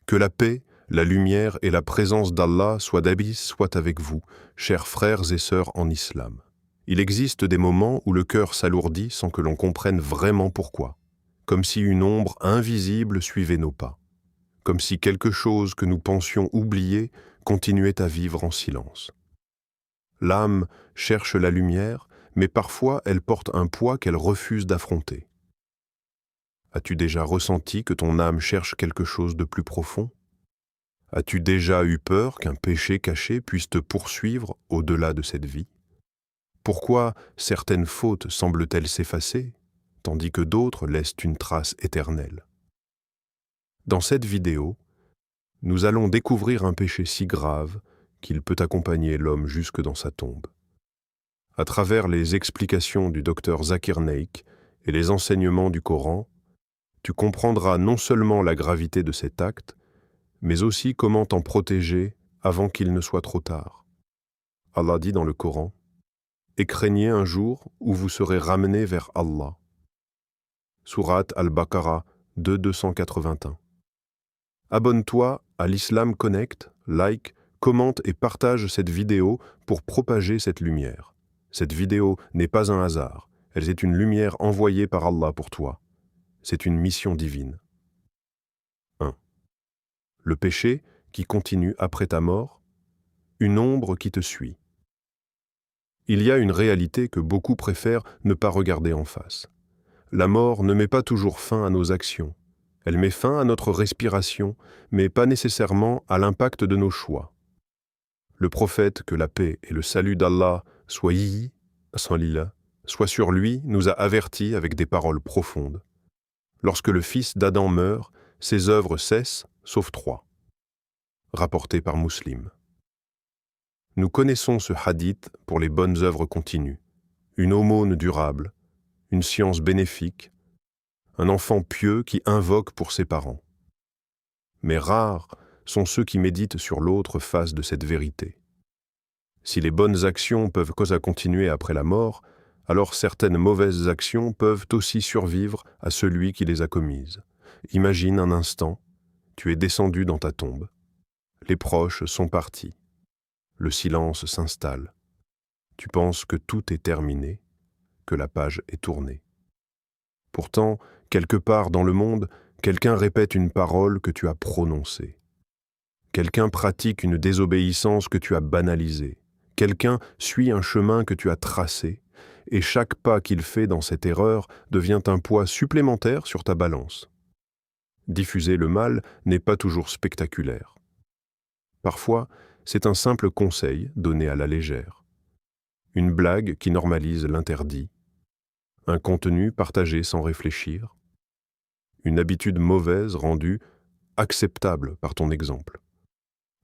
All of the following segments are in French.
Que la paix, la lumière et la présence d'Allah soient avec vous, chers frères et sœurs en islam. Il existe des moments où le cœur s'alourdit sans que l'on comprenne vraiment pourquoi, comme si une ombre invisible suivait nos pas, comme si quelque chose que nous pensions oublier continuait à vivre en silence. L'âme cherche la lumière, mais parfois elle porte un poids qu'elle refuse d'affronter. As-tu déjà ressenti que ton âme cherche quelque chose de plus profond ? As-tu déjà eu peur qu'un péché caché puisse te poursuivre au-delà de cette vie ? Pourquoi certaines fautes semblent-elles s'effacer, tandis que d'autres laissent une trace éternelle ? Dans cette vidéo, nous allons découvrir un péché si grave qu'il peut accompagner l'homme jusque dans sa tombe. À travers les explications du docteur Zakir Naik et les enseignements du Coran, tu comprendras non seulement la gravité de cet acte, mais aussi comment t'en protéger avant qu'il ne soit trop tard. Allah dit dans le Coran, « Et craignez un jour où vous serez ramenés vers Allah. » Sourate Al-Baqarah 281. Abonne-toi à l'Islam Connect, like, commente et partage cette vidéo pour propager cette lumière. Cette vidéo n'est pas un hasard, elle est une lumière envoyée par Allah pour toi. C'est une mission divine. 1. Le péché qui continue après ta mort, une ombre qui te suit. Il y a une réalité que beaucoup préfèrent ne pas regarder en face. La mort ne met pas toujours fin à nos actions. Elle met fin à notre respiration, mais pas nécessairement à l'impact de nos choix. Le prophète, que la paix et le salut d'Allah soient sur lui, nous a avertis avec des paroles profondes. Lorsque le fils d'Adam meurt, ses œuvres cessent, sauf 3. Rapporté par Muslim. Nous connaissons ce hadith pour les bonnes œuvres continues, une aumône durable, une science bénéfique, un enfant pieux qui invoque pour ses parents. Mais rares sont ceux qui méditent sur l'autre face de cette vérité. Si les bonnes actions peuvent continuer après la mort, alors certaines mauvaises actions peuvent aussi survivre à celui qui les a commises. Imagine un instant, tu es descendu dans ta tombe. Les proches sont partis. Le silence s'installe. Tu penses que tout est terminé, que la page est tournée. Pourtant, quelque part dans le monde, quelqu'un répète une parole que tu as prononcée. Quelqu'un pratique une désobéissance que tu as banalisée. Quelqu'un suit un chemin que tu as tracé, et chaque pas qu'il fait dans cette erreur devient un poids supplémentaire sur ta balance. Diffuser le mal n'est pas toujours spectaculaire. Parfois, c'est un simple conseil donné à la légère. Une blague qui normalise l'interdit. Un contenu partagé sans réfléchir. Une habitude mauvaise rendue acceptable par ton exemple.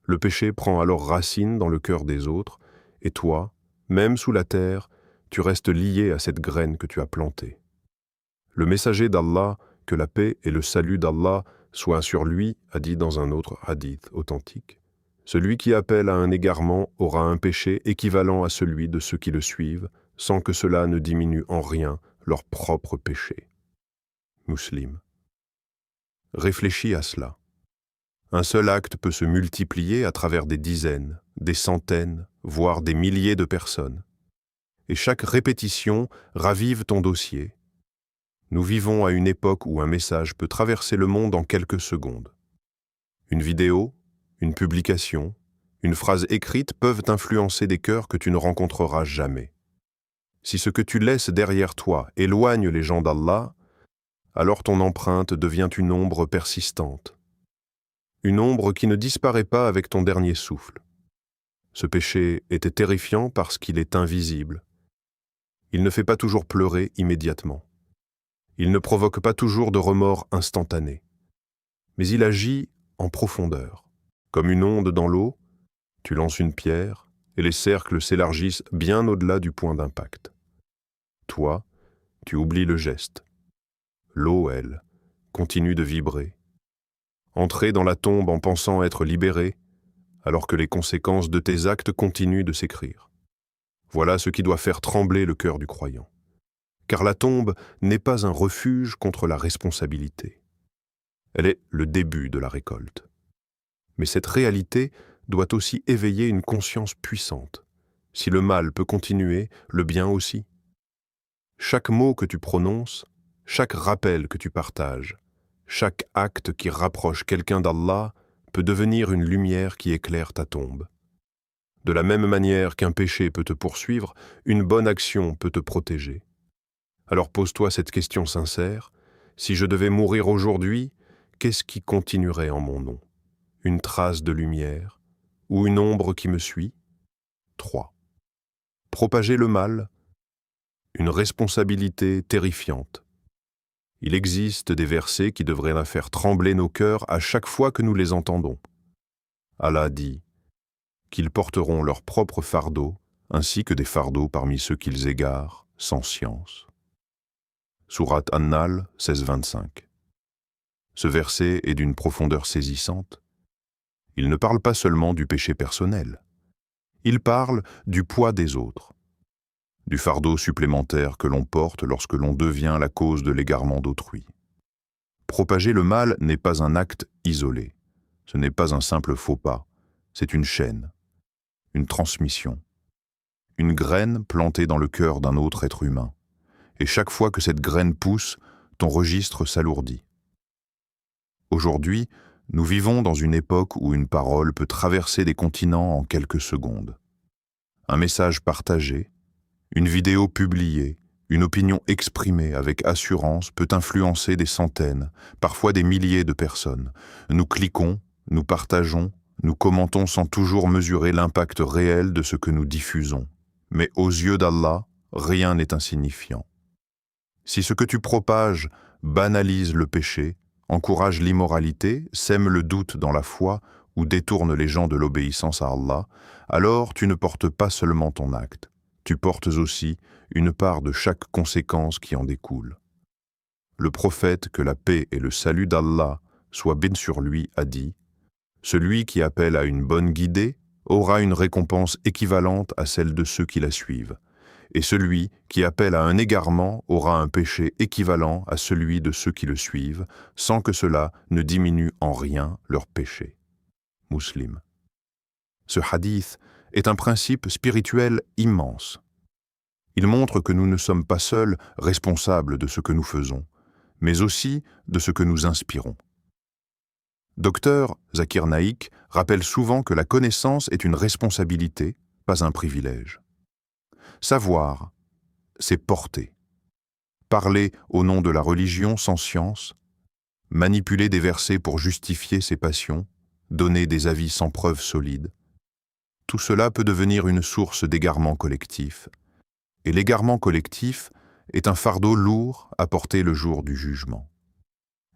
Le péché prend alors racine dans le cœur des autres, et toi, même sous la terre, tu restes lié à cette graine que tu as plantée. Le messager d'Allah, que la paix et le salut d'Allah soient sur lui, a dit dans un autre hadith authentique, « Celui qui appelle à un égarement aura un péché équivalent à celui de ceux qui le suivent, sans que cela ne diminue en rien leur propre péché. » Muslim. Réfléchis à cela. Un seul acte peut se multiplier à travers des dizaines, des centaines, voire des milliers de personnes. Et chaque répétition ravive ton dossier. Nous vivons à une époque où un message peut traverser le monde en quelques secondes. Une vidéo, une publication, une phrase écrite peuvent influencer des cœurs que tu ne rencontreras jamais. Si ce que tu laisses derrière toi éloigne les gens d'Allah, alors ton empreinte devient une ombre persistante. Une ombre qui ne disparaît pas avec ton dernier souffle. Ce péché était terrifiant parce qu'il est invisible. Il ne fait pas toujours pleurer immédiatement. Il ne provoque pas toujours de remords instantanés. Mais il agit en profondeur. Comme une onde dans l'eau, tu lances une pierre et les cercles s'élargissent bien au-delà du point d'impact. Toi, tu oublies le geste. L'eau, elle, continue de vibrer. Entrer dans la tombe en pensant être libéré, alors que les conséquences de tes actes continuent de s'écrire. Voilà ce qui doit faire trembler le cœur du croyant. Car la tombe n'est pas un refuge contre la responsabilité. Elle est le début de la récolte. Mais cette réalité doit aussi éveiller une conscience puissante. Si le mal peut continuer, le bien aussi. Chaque mot que tu prononces, chaque rappel que tu partages, chaque acte qui rapproche quelqu'un d'Allah peut devenir une lumière qui éclaire ta tombe. De la même manière qu'un péché peut te poursuivre, une bonne action peut te protéger. Alors pose-toi cette question sincère: si je devais mourir aujourd'hui, qu'est-ce qui continuerait en mon nom? Une trace de lumière ou une ombre qui me suit? 3. Propager le mal, une responsabilité terrifiante. Il existe des versets qui devraient faire trembler nos cœurs à chaque fois que nous les entendons. Allah dit qu'ils porteront leur propre fardeau, ainsi que des fardeaux parmi ceux qu'ils égarent, sans science. Sourate An-Nahl 16-25. Ce verset est d'une profondeur saisissante. Il ne parle pas seulement du péché personnel. Il parle du poids des autres, du fardeau supplémentaire que l'on porte lorsque l'on devient la cause de l'égarement d'autrui. Propager le mal n'est pas un acte isolé. Ce n'est pas un simple faux pas. C'est une chaîne, une transmission, une graine plantée dans le cœur d'un autre être humain. Et chaque fois que cette graine pousse, ton registre s'alourdit. Aujourd'hui, nous vivons dans une époque où une parole peut traverser des continents en quelques secondes. Un message partagé, une vidéo publiée, une opinion exprimée avec assurance peut influencer des centaines, parfois des milliers de personnes. Nous cliquons, nous partageons, nous commentons sans toujours mesurer l'impact réel de ce que nous diffusons. Mais aux yeux d'Allah, rien n'est insignifiant. Si ce que tu propages banalise le péché, encourage l'immoralité, sème le doute dans la foi ou détourne les gens de l'obéissance à Allah, alors tu ne portes pas seulement ton acte, tu portes aussi une part de chaque conséquence qui en découle. Le prophète, que la paix et le salut d'Allah soient bénis sur lui, a dit: « Celui qui appelle à une bonne guidée aura une récompense équivalente à celle de ceux qui la suivent. Et celui qui appelle à un égarement aura un péché équivalent à celui de ceux qui le suivent, sans que cela ne diminue en rien leur péché. » Muslim. Ce hadith est un principe spirituel immense. Il montre que nous ne sommes pas seuls responsables de ce que nous faisons, mais aussi de ce que nous inspirons. Dr Zakir Naik rappelle souvent que la connaissance est une responsabilité, pas un privilège. Savoir, c'est porter. Parler au nom de la religion sans science, manipuler des versets pour justifier ses passions, donner des avis sans preuve solide, tout cela peut devenir une source d'égarement collectif. Et l'égarement collectif est un fardeau lourd à porter le jour du jugement.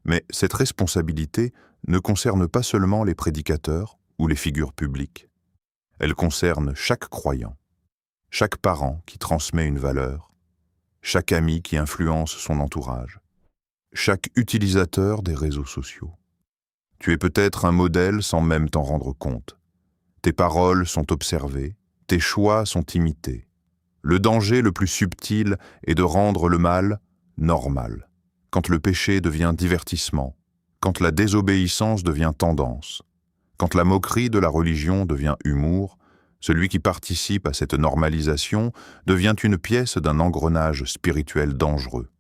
Mais cette responsabilité ne concerne pas seulement les prédicateurs ou les figures publiques. Elle concerne chaque croyant, chaque parent qui transmet une valeur, chaque ami qui influence son entourage, chaque utilisateur des réseaux sociaux. Tu es peut-être un modèle sans même t'en rendre compte. Tes paroles sont observées, tes choix sont imités. Le danger le plus subtil est de rendre le mal normal, quand le péché devient divertissement, quand la désobéissance devient tendance, quand la moquerie de la religion devient humour. Celui qui participe à cette normalisation devient une pièce d'un engrenage spirituel dangereux.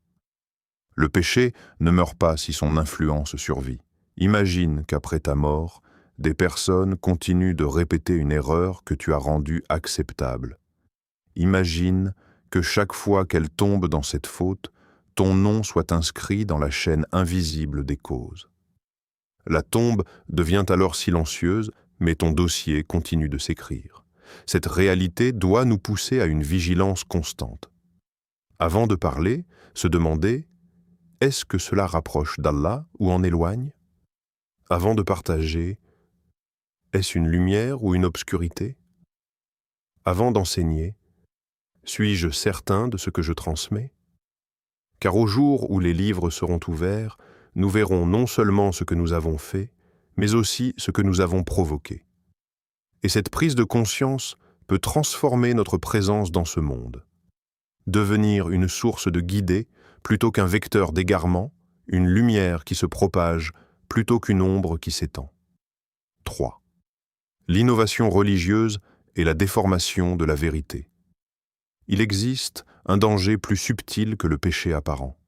Le péché ne meurt pas si son influence survit. Imagine qu'après ta mort, des personnes continuent de répéter une erreur que tu as rendue acceptable. Imagine que chaque fois qu'elles tombent dans cette faute, ton nom soit inscrit dans la chaîne invisible des causes. La tombe devient alors silencieuse, mais ton dossier continue de s'écrire. Cette réalité doit nous pousser à une vigilance constante. Avant de parler, se demander: est-ce que cela rapproche d'Allah ou en éloigne? Avant de partager, est-ce une lumière ou une obscurité? Avant d'enseigner, suis-je certain de ce que je transmets? Car au jour où les livres seront ouverts, nous verrons non seulement ce que nous avons fait, mais aussi ce que nous avons provoqué. Et cette prise de conscience peut transformer notre présence dans ce monde, devenir une source de guidée plutôt qu'un vecteur d'égarement, une lumière qui se propage plutôt qu'une ombre qui s'étend. 3. L'innovation religieuse est la déformation de la vérité. Il existe un danger plus subtil que le péché apparent.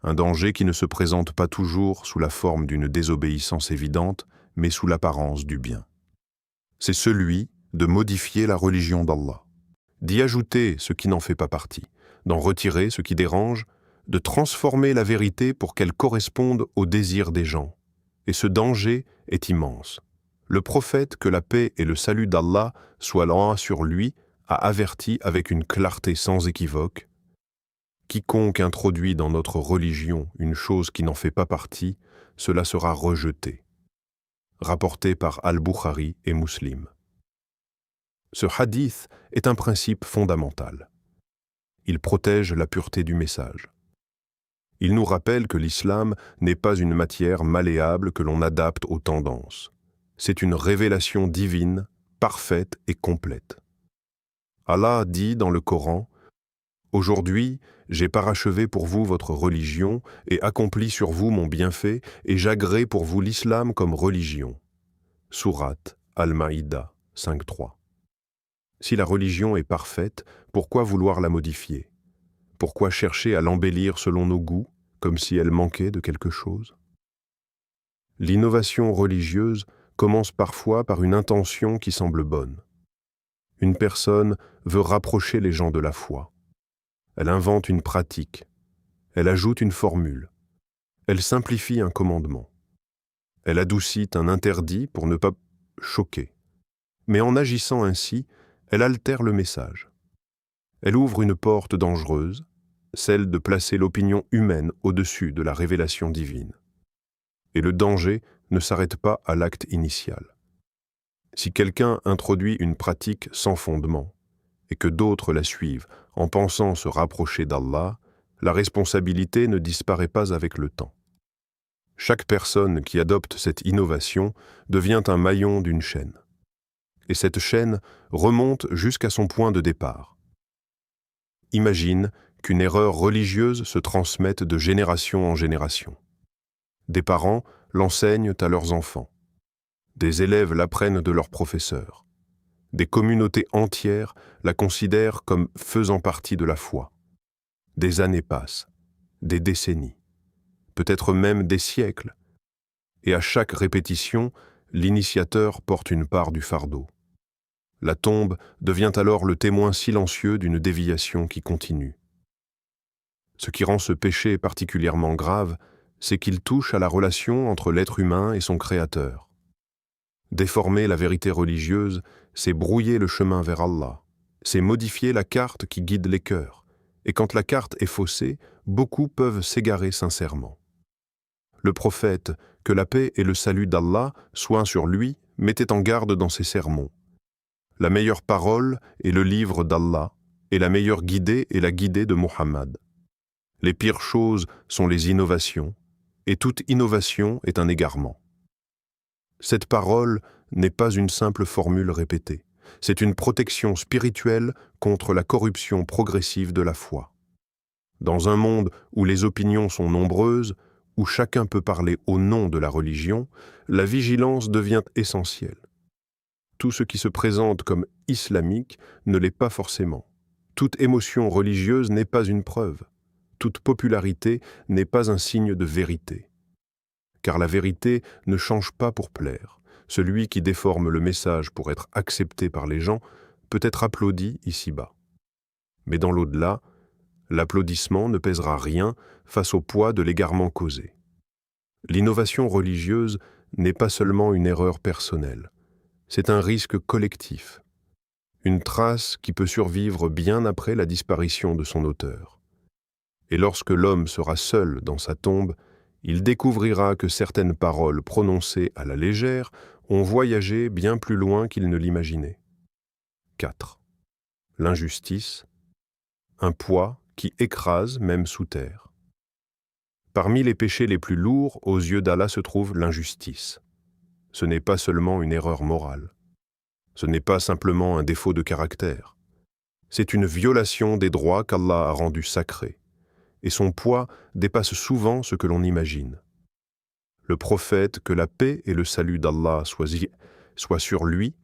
Un danger qui ne se présente pas toujours sous la forme d'une désobéissance évidente, mais sous l'apparence du bien. C'est celui de modifier la religion d'Allah, d'y ajouter ce qui n'en fait pas partie, d'en retirer ce qui dérange, de transformer la vérité pour qu'elle corresponde aux désirs des gens. Et ce danger est immense. Le prophète, que la paix et le salut d'Allah soient sur lui, a averti avec une clarté sans équivoque: quiconque introduit dans notre religion une chose qui n'en fait pas partie, cela sera rejeté. Rapporté par Al-Bukhari et Muslim. Ce hadith est un principe fondamental. Il protège la pureté du message. Il nous rappelle que l'islam n'est pas une matière malléable que l'on adapte aux tendances. C'est une révélation divine, parfaite et complète. Allah dit dans le Coran: « Aujourd'hui, j'ai parachevé pour vous votre religion et accompli sur vous mon bienfait, et j'agrée pour vous l'islam comme religion. » Sourate Al-Maïda 5.3. Si la religion est parfaite, pourquoi vouloir la modifier? Pourquoi chercher à l'embellir selon nos goûts, comme si elle manquait de quelque chose? L'innovation religieuse commence parfois par une intention qui semble bonne. Une personne veut rapprocher les gens de la foi. Elle invente une pratique. Elle ajoute une formule. Elle simplifie un commandement. Elle adoucit un interdit pour ne pas choquer. Mais en agissant ainsi, elle altère le message. Elle ouvre une porte dangereuse, celle de placer l'opinion humaine au-dessus de la révélation divine. Et le danger ne s'arrête pas à l'acte initial. Si quelqu'un introduit une pratique sans fondement, et que d'autres la suivent en pensant se rapprocher d'Allah, la responsabilité ne disparaît pas avec le temps. Chaque personne qui adopte cette innovation devient un maillon d'une chaîne. Et cette chaîne remonte jusqu'à son point de départ. Imagine qu'une erreur religieuse se transmette de génération en génération. Des parents l'enseignent à leurs enfants. Des élèves l'apprennent de leurs professeurs. Des communautés entières la considèrent comme faisant partie de la foi. Des années passent, des décennies, peut-être même des siècles. Et à chaque répétition, l'initiateur porte une part du fardeau. La tombe devient alors le témoin silencieux d'une déviation qui continue. Ce qui rend ce péché particulièrement grave, c'est qu'il touche à la relation entre l'être humain et son Créateur. Déformer la vérité religieuse, c'est brouiller le chemin vers Allah, c'est modifier la carte qui guide les cœurs, et quand la carte est faussée, beaucoup peuvent s'égarer sincèrement. Le prophète, que la paix et le salut d'Allah soient sur lui, mettait en garde dans ses sermons. La meilleure parole est le livre d'Allah, et la meilleure guidée est la guidée de Muhammad. Les pires choses sont les innovations, et toute innovation est un égarement. Cette parole n'est pas une simple formule répétée, c'est une protection spirituelle contre la corruption progressive de la foi. Dans un monde où les opinions sont nombreuses, où chacun peut parler au nom de la religion, la vigilance devient essentielle. Tout ce qui se présente comme islamique ne l'est pas forcément. Toute émotion religieuse n'est pas une preuve. Toute popularité n'est pas un signe de vérité. Car la vérité ne change pas pour plaire. Celui qui déforme le message pour être accepté par les gens peut être applaudi ici-bas. Mais dans l'au-delà, l'applaudissement ne pèsera rien face au poids de l'égarement causé. L'innovation religieuse n'est pas seulement une erreur personnelle. C'est un risque collectif, une trace qui peut survivre bien après la disparition de son auteur. Et lorsque l'homme sera seul dans sa tombe, il découvrira que certaines paroles prononcées à la légère ont voyagé bien plus loin qu'il ne l'imaginait. 4. L'injustice, un poids qui écrase même sous terre. Parmi les péchés les plus lourds, aux yeux d'Allah se trouve l'injustice. Ce n'est pas seulement une erreur morale. Ce n'est pas simplement un défaut de caractère. C'est une violation des droits qu'Allah a rendus sacrés. Et son poids dépasse souvent ce que l'on imagine. Le prophète, que la paix et le salut d'Allah soient sur lui,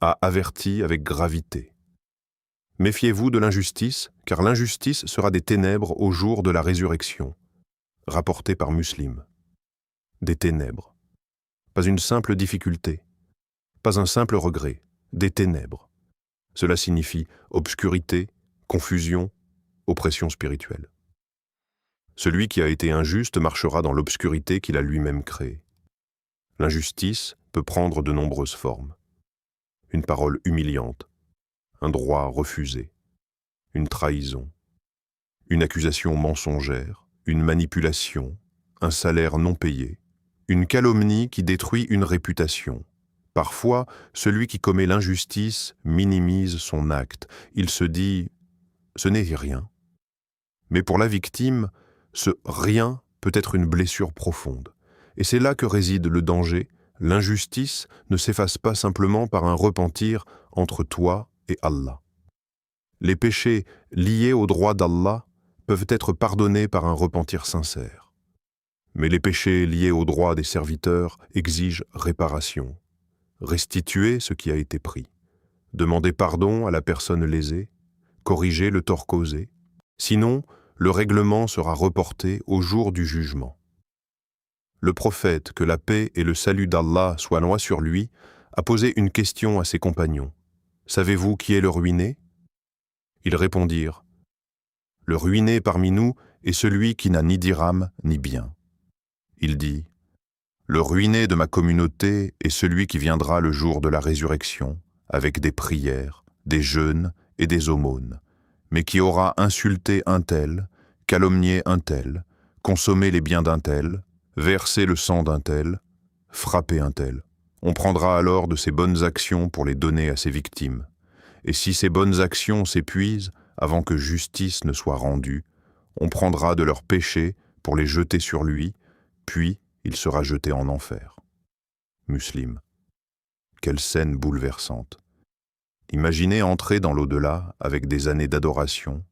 a averti avec gravité. Méfiez-vous de l'injustice, car l'injustice sera des ténèbres au jour de la résurrection. Rapporté par Muslim. Des ténèbres. Pas une simple difficulté, pas un simple regret, des ténèbres. Cela signifie obscurité, confusion, oppression spirituelle. Celui qui a été injuste marchera dans l'obscurité qu'il a lui-même créée. L'injustice peut prendre de nombreuses formes. Une parole humiliante, un droit refusé, une trahison, une accusation mensongère, une manipulation, un salaire non payé, une calomnie qui détruit une réputation. Parfois, celui qui commet l'injustice minimise son acte. Il se dit « ce n'est rien ». Mais pour la victime, ce « rien » peut être une blessure profonde. Et c'est là que réside le danger. L'injustice ne s'efface pas simplement par un repentir entre toi et Allah. Les péchés liés au droit d'Allah peuvent être pardonnés par un repentir sincère. Mais les péchés liés au droit des serviteurs exigent réparation. Restituer ce qui a été pris. Demander pardon à la personne lésée. Corriger le tort causé. Sinon, le règlement sera reporté au jour du jugement. Le prophète, que la paix et le salut d'Allah soient loin sur lui, a posé une question à ses compagnons. « Savez-vous qui est le ruiné ?» Ils répondirent « Le ruiné parmi nous est celui qui n'a ni dirham ni bien. » Il dit « Le ruiné de ma communauté est celui qui viendra le jour de la résurrection, avec des prières, des jeûnes et des aumônes, mais qui aura insulté un tel, calomnié un tel, consommé les biens d'un tel, versé le sang d'un tel, frappé un tel. On prendra alors de ses bonnes actions pour les donner à ses victimes. Et si ces bonnes actions s'épuisent avant que justice ne soit rendue, on prendra de leurs péchés pour les jeter sur lui, puis il sera jeté en enfer. » Muslim. Quelle scène bouleversante. Imaginez entrer dans l'au-delà avec des années d'adoration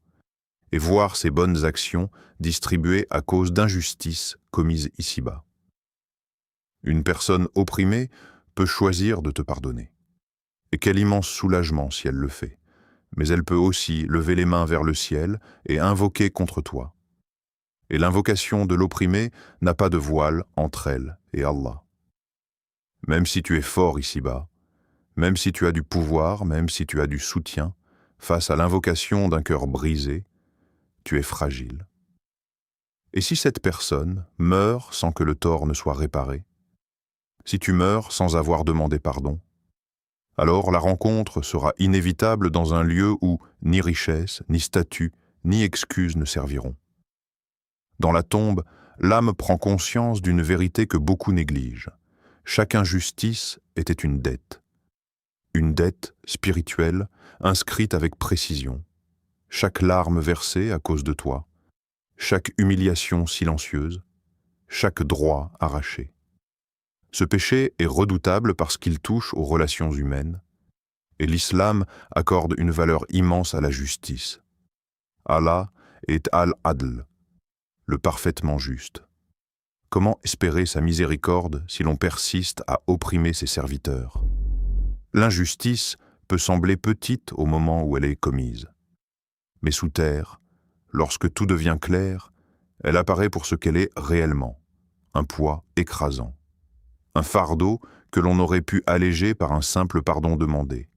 et voir ces bonnes actions distribuées à cause d'injustices commises ici-bas. Une personne opprimée peut choisir de te pardonner. Et quel immense soulagement si elle le fait. Mais elle peut aussi lever les mains vers le ciel et invoquer contre toi. Et l'invocation de l'opprimé n'a pas de voile entre elle et Allah. Même si tu es fort ici-bas, même si tu as du pouvoir, même si tu as du soutien, face à l'invocation d'un cœur brisé, tu es fragile. Et si cette personne meurt sans que le tort ne soit réparé, si tu meurs sans avoir demandé pardon, alors la rencontre sera inévitable dans un lieu où ni richesse, ni statut, ni excuse ne serviront. Dans la tombe, l'âme prend conscience d'une vérité que beaucoup négligent. Chaque injustice était une dette spirituelle, inscrite avec précision. Chaque larme versée à cause de toi, chaque humiliation silencieuse, chaque droit arraché. Ce péché est redoutable parce qu'il touche aux relations humaines, et l'islam accorde une valeur immense à la justice. Allah est Al-Adl, le parfaitement juste. Comment espérer sa miséricorde si l'on persiste à opprimer ses serviteurs? L'injustice peut sembler petite au moment où elle est commise. Mais sous terre, lorsque tout devient clair, elle apparaît pour ce qu'elle est réellement, un poids écrasant. Un fardeau que l'on aurait pu alléger par un simple pardon demandé,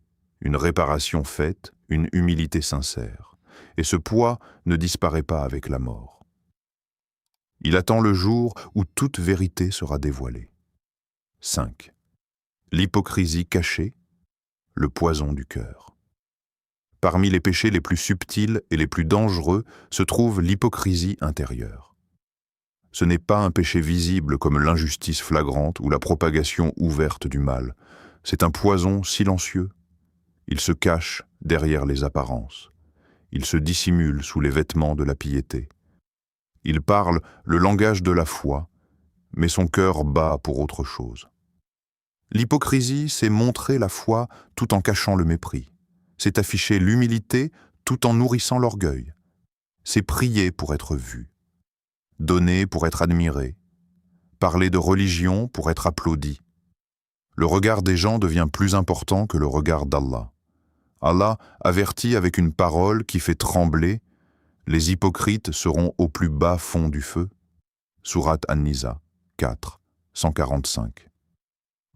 une réparation faite, une humilité sincère. Et ce poids ne disparaît pas avec la mort. Il attend le jour où toute vérité sera dévoilée. 5. L'hypocrisie cachée, le poison du cœur. Parmi les péchés les plus subtils et les plus dangereux se trouve l'hypocrisie intérieure. Ce n'est pas un péché visible comme l'injustice flagrante ou la propagation ouverte du mal. C'est un poison silencieux. Il se cache derrière les apparences. Il se dissimule sous les vêtements de la piété. Il parle le langage de la foi, mais son cœur bat pour autre chose. L'hypocrisie, c'est montrer la foi tout en cachant le mépris. C'est afficher l'humilité tout en nourrissant l'orgueil. C'est prier pour être vu. Donner pour être admiré, parler de religion pour être applaudi. Le regard des gens devient plus important que le regard d'Allah. Allah avertit avec une parole qui fait trembler: les hypocrites seront au plus bas fond du feu. Sourate An-Nisa 4, 145.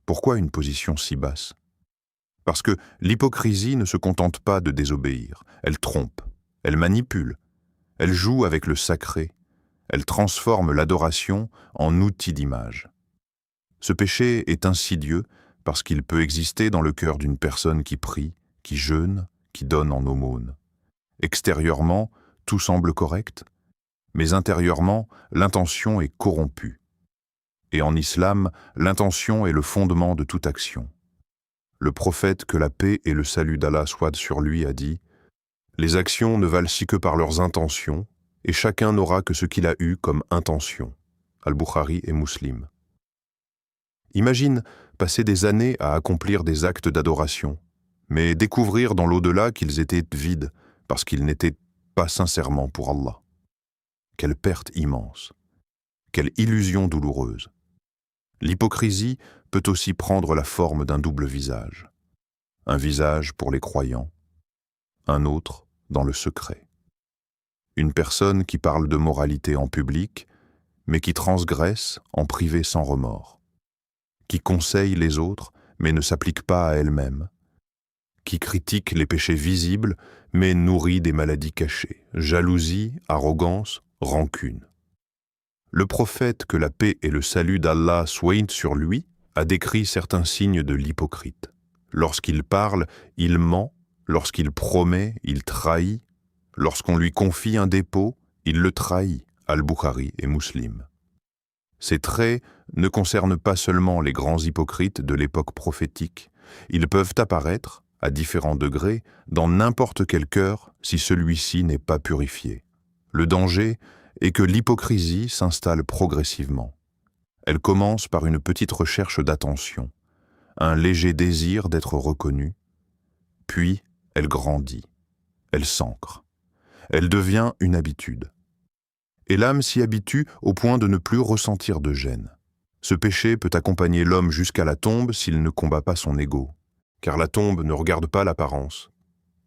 Pourquoi une position si basse? Parce que l'hypocrisie ne se contente pas de désobéir, elle trompe, elle manipule, elle joue avec le sacré, elle transforme l'adoration en outil d'image. Ce péché est insidieux parce qu'il peut exister dans le cœur d'une personne qui prie, qui jeûne, qui donne en aumône. Extérieurement, tout semble correct, mais intérieurement, l'intention est corrompue. Et en islam, l'intention est le fondement de toute action. Le prophète, que la paix et le salut d'Allah soient sur lui, a dit: « Les actions ne valent si que par leurs intentions, et chacun n'aura que ce qu'il a eu comme intention. » Al-Bukhari et Muslim. Imagine passer des années à accomplir des actes d'adoration, mais découvrir dans l'au-delà qu'ils étaient vides parce qu'ils n'étaient pas sincèrement pour Allah. Quelle perte immense! Quelle illusion douloureuse! L'hypocrisie peut aussi prendre la forme d'un double visage. Un visage pour les croyants, un autre dans le secret. Une personne qui parle de moralité en public, mais qui transgresse en privé sans remords. Qui conseille les autres, mais ne s'applique pas à elle-même. Qui critique les péchés visibles, mais nourrit des maladies cachées, jalousie, arrogance, rancune. Le prophète, que la paix et le salut d'Allah soient sur lui, a décrit certains signes de l'hypocrite. Lorsqu'il parle, il ment, lorsqu'il promet, il trahit, lorsqu'on lui confie un dépôt, il le trahit, Al-Bukhari et Muslim. Ces traits ne concernent pas seulement les grands hypocrites de l'époque prophétique, ils peuvent apparaître, à différents degrés, dans n'importe quel cœur si celui-ci n'est pas purifié. Le danger est que l'hypocrisie s'installe progressivement. Elle commence par une petite recherche d'attention, un léger désir d'être reconnu, puis elle grandit, elle s'ancre, elle devient une habitude. Et l'âme s'y habitue au point de ne plus ressentir de gêne. Ce péché peut accompagner l'homme jusqu'à la tombe s'il ne combat pas son ego, car la tombe ne regarde pas l'apparence,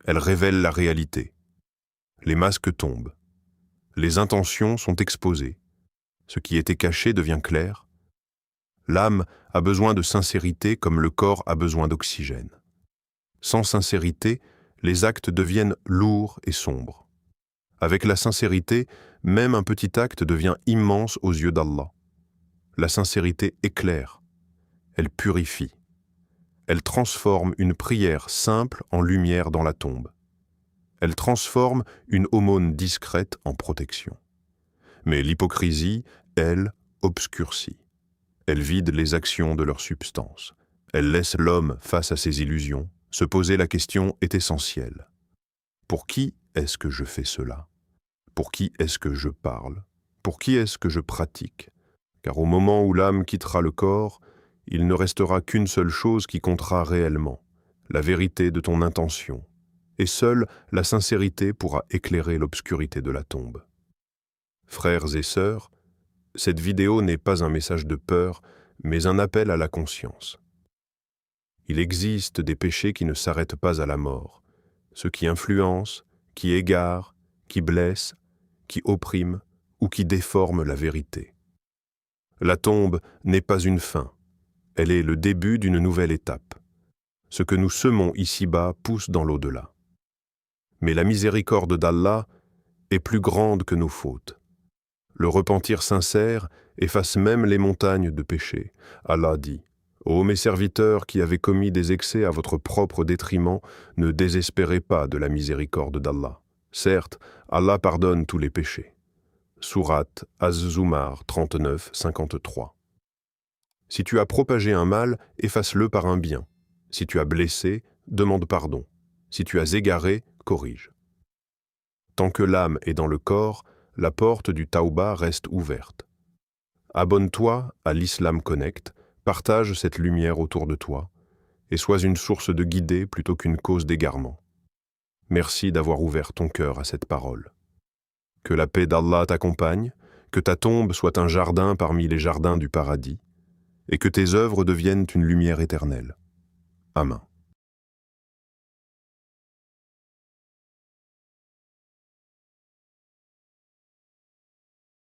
elle révèle la réalité. Les masques tombent, les intentions sont exposées, ce qui était caché devient clair. L'âme a besoin de sincérité comme le corps a besoin d'oxygène. Sans sincérité, les actes deviennent lourds et sombres. Avec la sincérité, même un petit acte devient immense aux yeux d'Allah. La sincérité éclaire, elle purifie. Elle transforme une prière simple en lumière dans la tombe. Elle transforme une aumône discrète en protection. Mais l'hypocrisie, elle, obscurcit. Elle vide les actions de leur substance. Elle laisse l'homme, face à ses illusions, se poser la question est essentielle. Pour qui est-ce que je fais cela? Pour qui est-ce que je parle? Pour qui est-ce que je pratique? Car au moment où l'âme quittera le corps, il ne restera qu'une seule chose qui comptera réellement, la vérité de ton intention, et seule la sincérité pourra éclairer l'obscurité de la tombe. Frères et sœurs, cette vidéo n'est pas un message de peur, mais un appel à la conscience. Il existe des péchés qui ne s'arrêtent pas à la mort, ceux qui influencent, qui égarent, qui blessent, qui oppriment ou qui déforment la vérité. La tombe n'est pas une fin, elle est le début d'une nouvelle étape. Ce que nous semons ici-bas pousse dans l'au-delà. Mais la miséricorde d'Allah est plus grande que nos fautes. Le repentir sincère efface même les montagnes de péché. Allah dit: « Ô mes serviteurs qui avez commis des excès à votre propre détriment, ne désespérez pas de la miséricorde d'Allah. Certes, Allah pardonne tous les péchés. » Sourate Az-Zumar 39, 53. Si tu as propagé un mal, efface-le par un bien. Si tu as blessé, demande pardon. Si tu as égaré, corrige. Tant que l'âme est dans le corps, la porte du Tauba reste ouverte. Abonne-toi à l'Islam Connect, partage cette lumière autour de toi, et sois une source de guidée plutôt qu'une cause d'égarement. Merci d'avoir ouvert ton cœur à cette parole. Que la paix d'Allah t'accompagne, Que ta tombe soit un jardin parmi les jardins du paradis, et que tes œuvres deviennent une lumière éternelle. Amen.